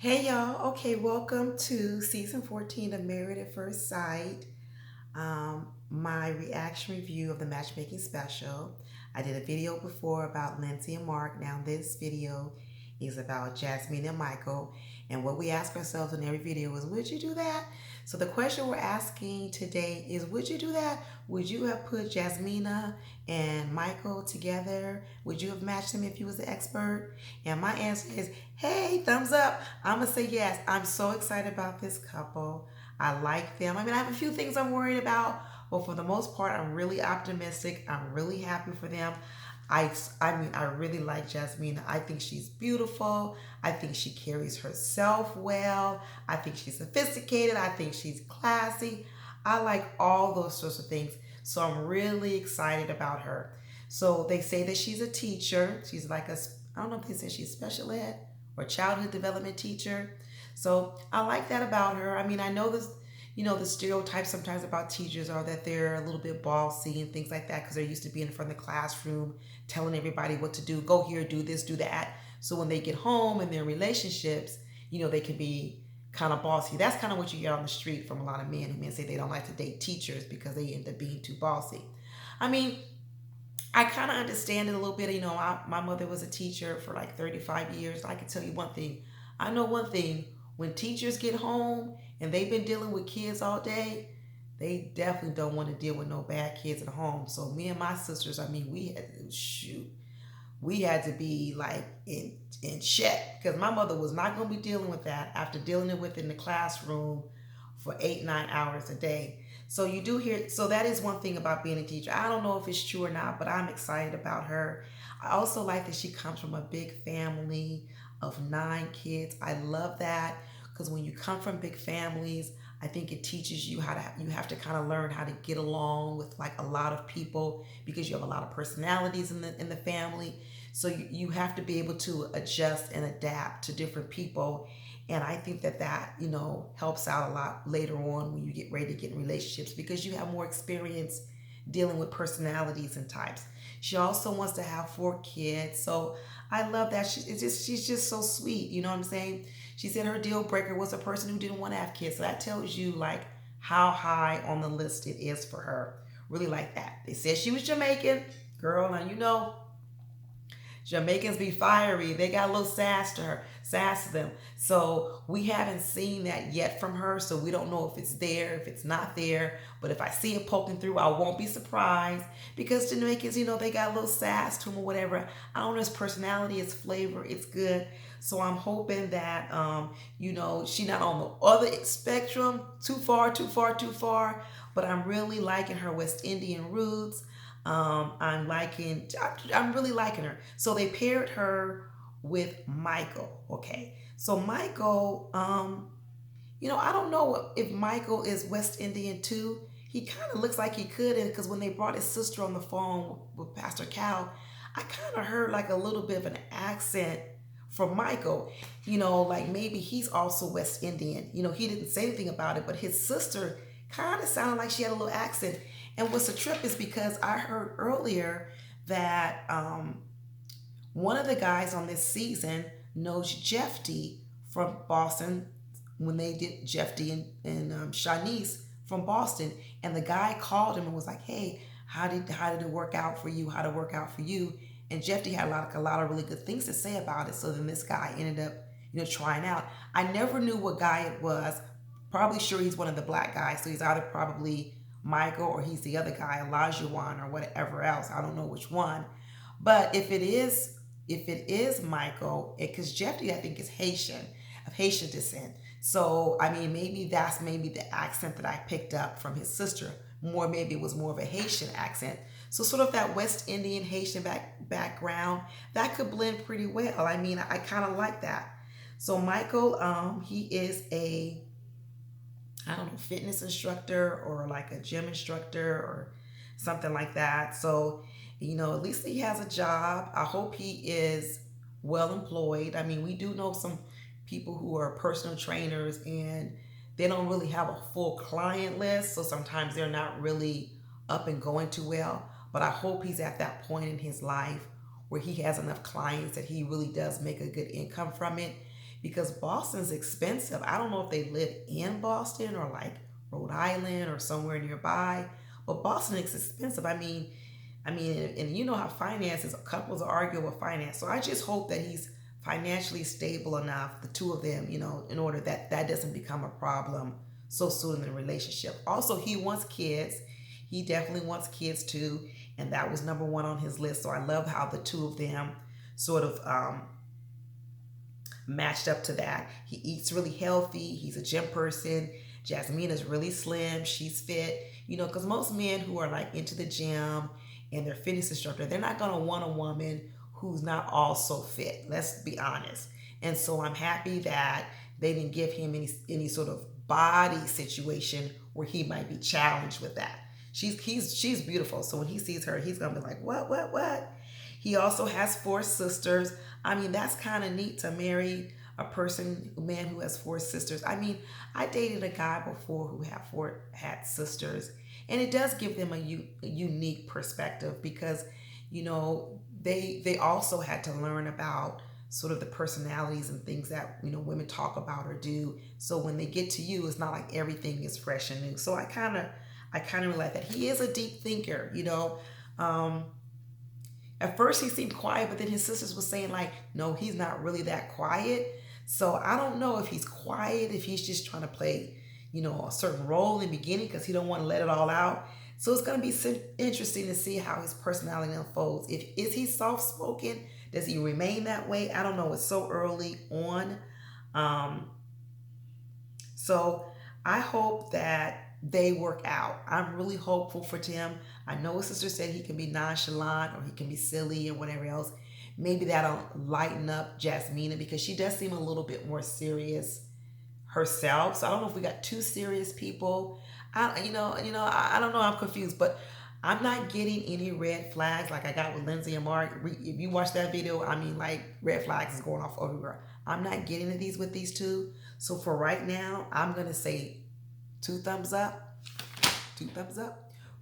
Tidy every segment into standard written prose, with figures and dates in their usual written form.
Hey y'all, okay, welcome to season 14 of Married at First Sight. My reaction review of the matchmaking special. I did a video before about Lindsay and Mark. Now this video is about Jasmine and Michael. And what we ask ourselves in every video is, would you do that? So the question we're asking today is, would you do that? Would you have put Jasmina and Michael together? Would you have matched them if you was the expert? And my answer is, hey, thumbs up. I'm going to say yes. I'm so excited about this couple. I like them. I mean, I have a few things I'm worried about, but for the most part, I'm really optimistic. I'm really happy for them. I really like Jasmine. I think she's beautiful. I think she carries herself well. I think she's sophisticated. I think she's classy. I like all those sorts of things. So I'm really excited about her. So they say that she's a teacher. She's like I don't know if they say she's special ed or childhood development teacher. So I like that about her. I mean, I know this, the stereotypes sometimes about teachers are that they're a little bit bossy and things like that because they're used to being in front of the classroom, telling everybody what to do, go here, do this, do that. So when they get home and their relationships, they can be kind of bossy. That's kind of what you hear on the street from a lot of men who men say they don't like to date teachers because they end up being too bossy. I mean, I kind of understand it a little bit. My mother was a teacher for like 35 years. I can tell you one thing. I know one thing. When teachers get home and they've been dealing with kids all day, they definitely don't want to deal with no bad kids at home. So me and my sisters, I mean, we had to be like in check because my mother was not going to be dealing with that after dealing with it in the classroom for 8 9 hours a day. So you do hear, so that is one thing about being a teacher. I don't know if it's true or not, but I'm excited about her. I also like that she comes from a big family of 9 kids. I love that because when you come from big families, I think it teaches you you have to kind of learn how to get along with like a lot of people because you have a lot of personalities in the family. So you have to be able to adjust and adapt to different people. And I think that helps out a lot later on when you get ready to get in relationships because you have more experience dealing with personalities and types. She also wants to have 4 kids. So I love that. She's just so sweet. You know what I'm saying? She said her deal breaker was a person who didn't want to have kids. So that tells you like how high on the list it is for her. Really like that. They said she was Jamaican. Girl, and Jamaicans be fiery. They got a little sass to them. So we haven't seen that yet from her. So we don't know if it's there, if it's not there. But if I see it poking through, I won't be surprised because Jamaicans, they got a little sass to them or whatever. I don't know his personality, his flavor, it's good. So I'm hoping that, she not on the other spectrum, too far, too far, too far. But I'm really liking her West Indian roots. I'm really liking her. So they paired her with Michael. Okay. So Michael, I don't know if Michael is West Indian too. He kind of looks like he could, because when they brought his sister on the phone with Pastor Cal, I kind of heard like a little bit of an accent from Michael. Like maybe he's also West Indian. He didn't say anything about it, but his sister kind of sounded like she had a little accent. And what's a trip is because I heard earlier that one of the guys on this season knows Jeffy from Boston when they did Jeffy and Shanice from Boston. And the guy called him and was like, hey, how did it work out for you? How did it work out for you? And Jeffy had a lot of really good things to say about it. So then this guy ended up, trying out. I never knew what guy it was. Probably sure he's one of the black guys. So he's either probably Michael or he's the other guy, Elijah or whatever else. I don't know which one. But if it is Michael, because Jeffy I think is Haitian, of Haitian descent. So I mean maybe that's the accent that I picked up from his sister. Maybe it was more of a Haitian accent. So sort of that West Indian Haitian background that could blend pretty well. I mean I kind of like that. So Michael, he is a I don't know, fitness instructor or like a gym instructor or something like that. So, at least he has a job. I hope he is well employed. I mean, we do know some people who are personal trainers and they don't really have a full client list. So sometimes they're not really up and going too well. But I hope he's at that point in his life where he has enough clients that he really does make a good income from it because Boston's expensive. I don't know if they live in Boston or like Rhode Island or somewhere nearby, but Boston is expensive. And you know how finances, couples argue with finance. So I just hope that he's financially stable enough, the two of them, in order that that doesn't become a problem so soon in the relationship. Also, he wants kids. He definitely wants kids too, and that was number one on his list. So I love how the two of them sort of matched up to that. He eats really healthy. He's a gym person. Jasmina's really slim. She's fit. Because most men who are like into the gym and they're fitness instructor, they're not going to want a woman who's not also fit. Let's be honest. And so I'm happy that they didn't give him any sort of body situation where he might be challenged with that. She's beautiful. So when he sees her, he's gonna be like, what? He also has four sisters. That's kind of neat to marry a man who has four sisters. I dated a guy before who had sisters, and it does give them a unique perspective because, they also had to learn about sort of the personalities and things that women talk about or do. So when they get to you, it's not like everything is fresh and new. So I kind of like that. He is a deep thinker. At first he seemed quiet, but then his sisters were saying like, no, he's not really that quiet. So I don't know if he's quiet, if he's just trying to play, a certain role in the beginning because he don't want to let it all out. So it's going to be interesting to see how his personality unfolds. Is he soft spoken? Does he remain that way? I don't know. It's so early on. So I hope that they work out. I'm really hopeful for Tim. I know his sister said he can be nonchalant or he can be silly and whatever else. Maybe that'll lighten up Jasmina because she does seem a little bit more serious herself. So I don't know if we got two serious people. I don't know. I'm confused, but I'm not getting any red flags like I got with Lindsay and Mark. If you watch that video, like red flags is going off everywhere. I'm not getting these with these two. So for right now, I'm gonna say two thumbs up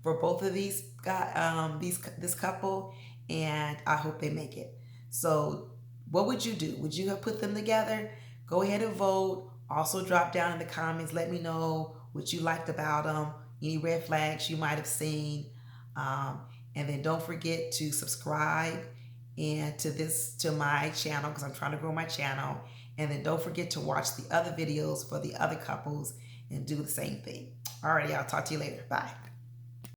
for both of these guys, this couple, and I hope they make it. So what would you do? Would you have put them together? Go ahead and vote. Also drop down in the comments. Let me know what you liked about them, any red flags you might have seen. And then don't forget to subscribe and to my channel because I'm trying to grow my channel. And then don't forget to watch the other videos for the other couples and do the same thing. Alrighty, I'll talk to you later. Bye.